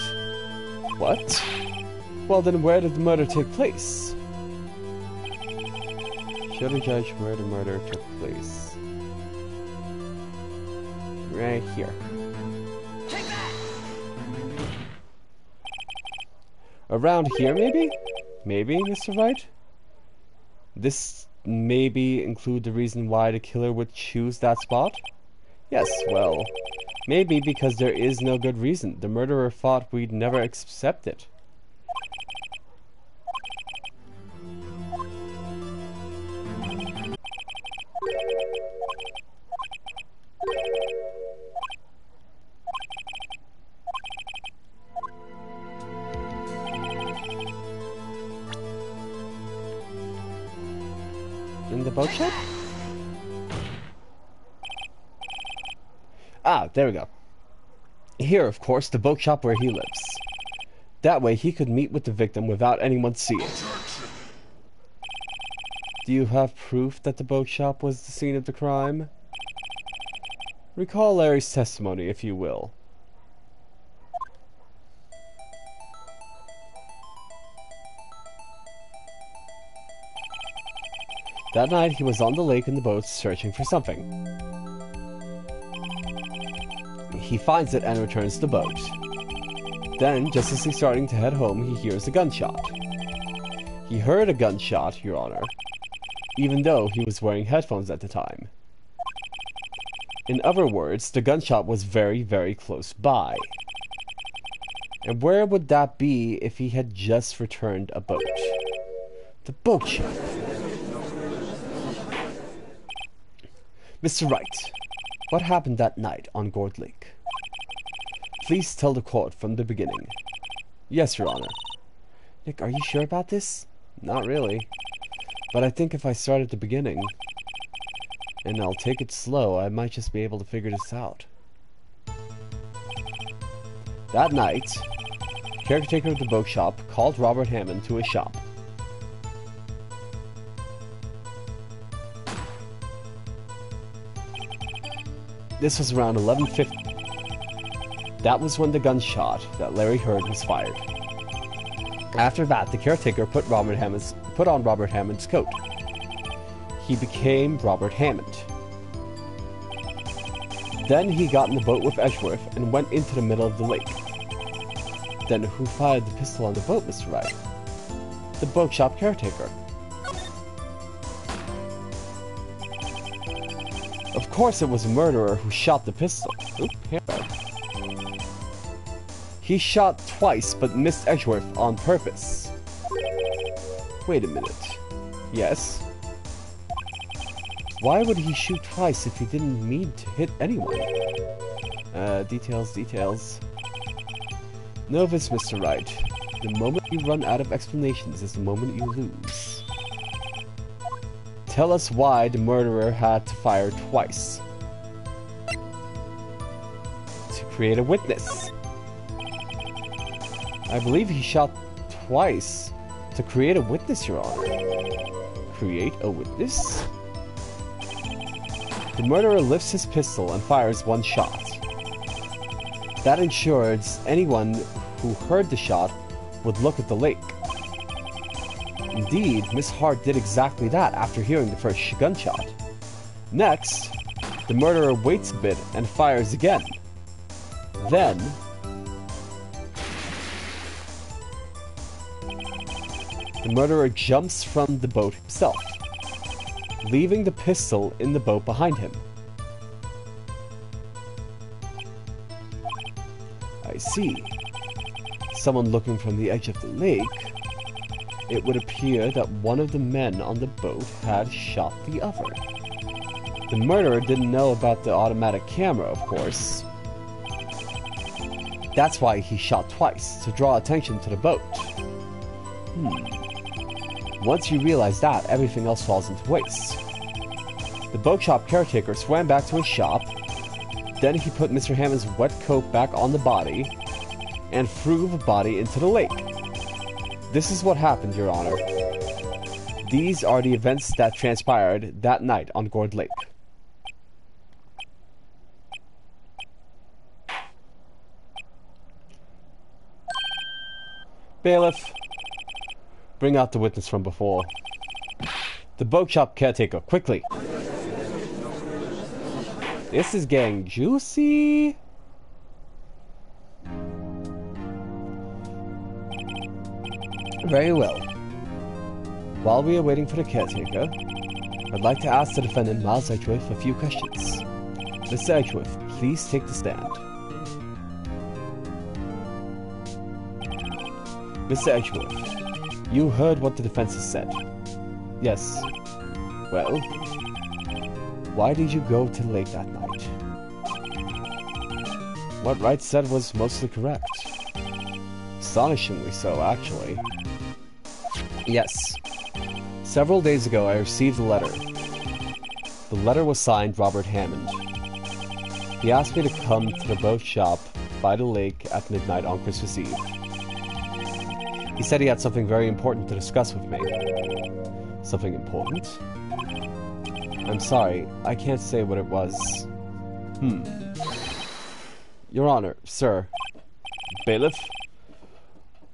A: What? Well, then where did the murder take place? Should I judge where the murder took place? Right here.
B: Take that!
A: Around here, maybe? Maybe, Mr. Wright? This maybe include the reason why the killer would choose that spot? Yes, well, maybe because there is no good reason. The murderer thought we'd never accept it. In the boat shop? Ah, there we go. Here, of course, the boat shop where he lives. That way he could meet with the victim without anyone see it. Do you have proof that the boat shop was the scene of the crime? Recall Larry's testimony, if you will. That night he was on the lake in the boat searching for something. He finds it and returns to the boat. Then, just as he's starting to head home, he hears a gunshot. He heard a gunshot, Your Honor, even though he was wearing headphones at the time. In other words, the gunshot was very, very close by. And where would that be if he had just returned a boat? The boat shop. Mr. Wright, what happened that night on Gourd Lake? Please tell the court from the beginning. Yes, Your Honor. Nick, are you sure about this? Not really. But I think if I start at the beginning, and I'll take it slow, I might just be able to figure this out. That night, caretaker of the boat shop called Robert Hammond to his shop. This was around 11:50. That was when the gunshot that Larry heard was fired. After that, the caretaker put on Robert Hammond's coat. He became Robert Hammond. Then he got in the boat with Edgeworth and went into the middle of the lake. Then who fired the pistol on the boat, Mr. Wright? The boat shop caretaker. Of course it was a murderer who shot the pistol. Oop, here. He shot twice but missed Edgeworth on purpose. Wait a minute. Yes? Why would he shoot twice if he didn't mean to hit anyone? Details. Novice, Mr. Wright. The moment you run out of explanations is the moment you lose. Tell us why the murderer had to fire twice. To create a witness. I believe he shot twice to create a witness, Your Honor. Create a witness? The murderer lifts his pistol and fires one shot. That ensures anyone who heard the shot would look at the lake. Indeed, Miss Hart did exactly that after hearing the first gunshot. Next, the murderer waits a bit and fires again. Then, the murderer jumps from the boat himself, leaving the pistol in the boat behind him. I see. Someone looking from the edge of the lake, it would appear that one of the men on the boat had shot the other. The murderer didn't know about the automatic camera, of course. That's why he shot twice, to draw attention to the boat. Once you realize that, everything else falls into waste. The boat shop caretaker swam back to his shop. Then he put Mr. Hammond's wet coat back on the body and threw the body into the lake. This is what happened, Your Honor. These are the events that transpired that night on Gourd Lake. Bailiff, bring out the witness from before. The boat shop caretaker, quickly. This is getting juicy. Very well. While we are waiting for the caretaker, I'd like to ask the defendant, Miles Edgeworth, a few questions. Mr. Edgeworth, please take the stand. Mr. Edgeworth, you heard what the defense has said. Yes. Well, why did you go to the lake that night? What Wright said was mostly correct. Astonishingly so, actually. Yes. Several days ago, I received a letter. The letter was signed Robert Hammond. He asked me to come to the boat shop by the lake at midnight on Christmas Eve. He said he had something very important to discuss with me. Something important? I'm sorry, I can't say what it was. Your Honor, sir. Bailiff?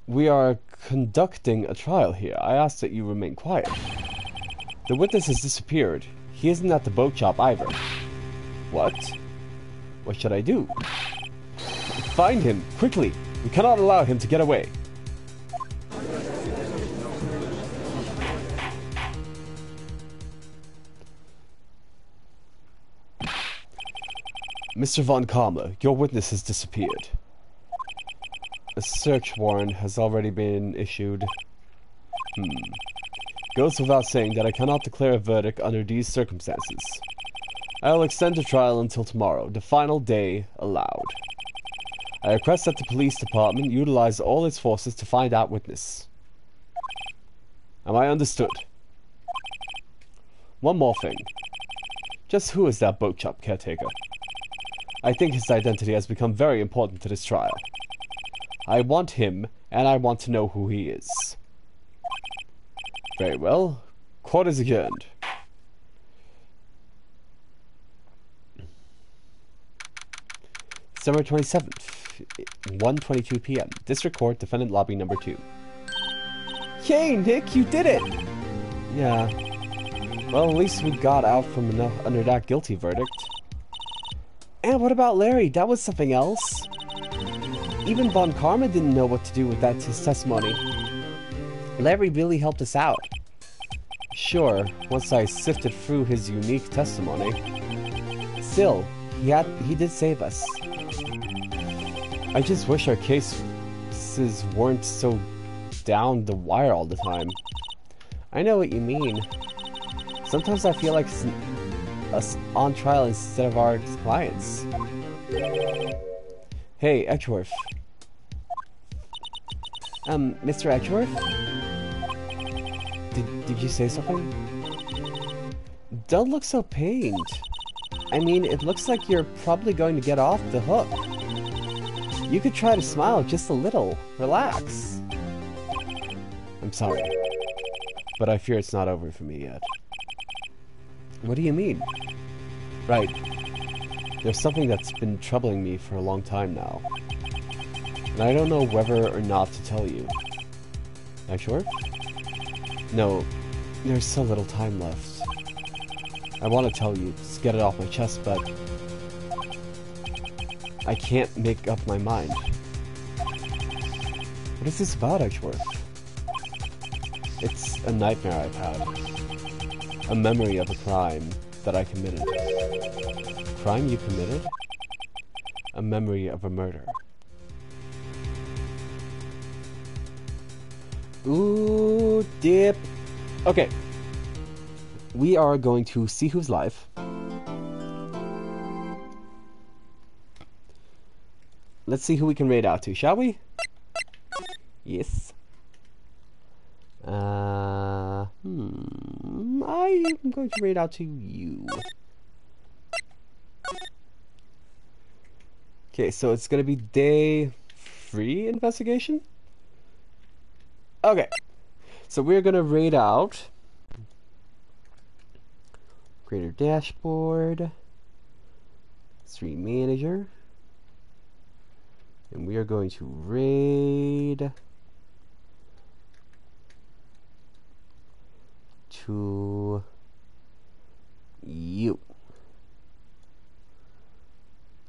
A: We are conducting a trial here. I ask that you remain quiet. The witness has disappeared. He isn't at the boat shop either. What? What should I do? Find him, quickly! We cannot allow him to get away. Mr. Von Kamler, your witness has disappeared. A search warrant has already been issued. Goes without saying that I cannot declare a verdict under these circumstances. I will extend the trial until tomorrow, the final day allowed. I request that the police department utilize all its forces to find out witness. Am I understood? One more thing. Just who is that boat shop caretaker? I think his identity has become very important to this trial. I want him, and I want to know who he is. Very well. Court is adjourned. December 27th, 1:22 p.m. District Court, Defendant Lobby Number 2. Yay, Nick, you did it! Yeah. Well, at least we got out from under that guilty verdict. And what about Larry? That was something else. Even Von Karma didn't know what to do with his testimony. Larry really helped us out. Sure, once I sifted through his unique testimony. Still, he did save us. I just wish our cases weren't so down the wire all the time. I know what you mean. Sometimes I feel like it's us on trial instead of our clients. Hey, Edgeworth. Mr. Edgeworth? Did you say something? Don't look so pained. I mean, it looks like you're probably going to get off the hook. You could try to smile just a little. Relax. I'm sorry, but I fear it's not over for me yet. What do you mean? Right. There's something that's been troubling me for a long time now. And I don't know whether or not to tell you. Are you sure? No, there's so little time left. I want to tell you, just get it off my chest, but I can't make up my mind. What is this about, Edgeworth? It's a nightmare I've had. A memory of a crime that I committed. A crime you committed? A memory of a murder. Ooh, dip. Okay. We are going to see who's live. Let's see who we can raid out to, shall we? Yes. I'm going to raid out to you. Okay, so it's gonna be day 3 investigation? Okay. So we're gonna raid out Creator dashboard. Stream manager. And we are going to raid to you.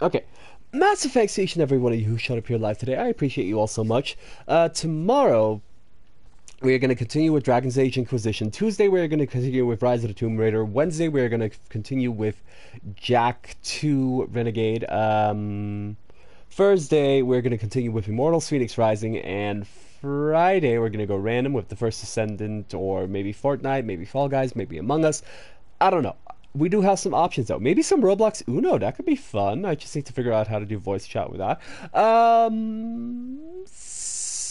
A: Okay. Massive thanks to each and every one of you who showed up here live today. I appreciate you all so much. Tomorrow, we are going to continue with Dragon's Age Inquisition. Tuesday, we are going to continue with Rise of the Tomb Raider. Wednesday, we are going to continue with Jack 2 Renegade. Thursday, we're going to continue with Immortals Phoenix Rising. And Friday, we're going to go random with The First Ascendant, or maybe Fortnite, maybe Fall Guys, maybe Among Us. I don't know. We do have some options though. Maybe some Roblox Uno. That could be fun. I just need to figure out how to do voice chat with that.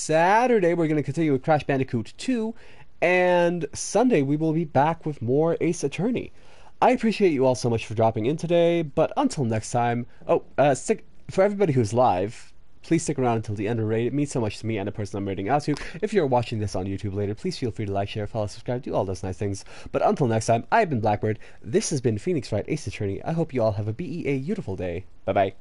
A: Saturday we're going to continue with Crash Bandicoot 2, and Sunday we will be back with more Ace Attorney. I appreciate you all so much for dropping in today, but until next time. For everybody who's live, please stick around until the end of the raid. It means so much to me and the person I'm raiding out to. If you're watching this on YouTube later, please feel free to like, share, follow, subscribe, do all those nice things. But until next time, I've been Blackbird. This has been Phoenix Wright Ace Attorney. I hope you all have a beautiful day. Bye-bye.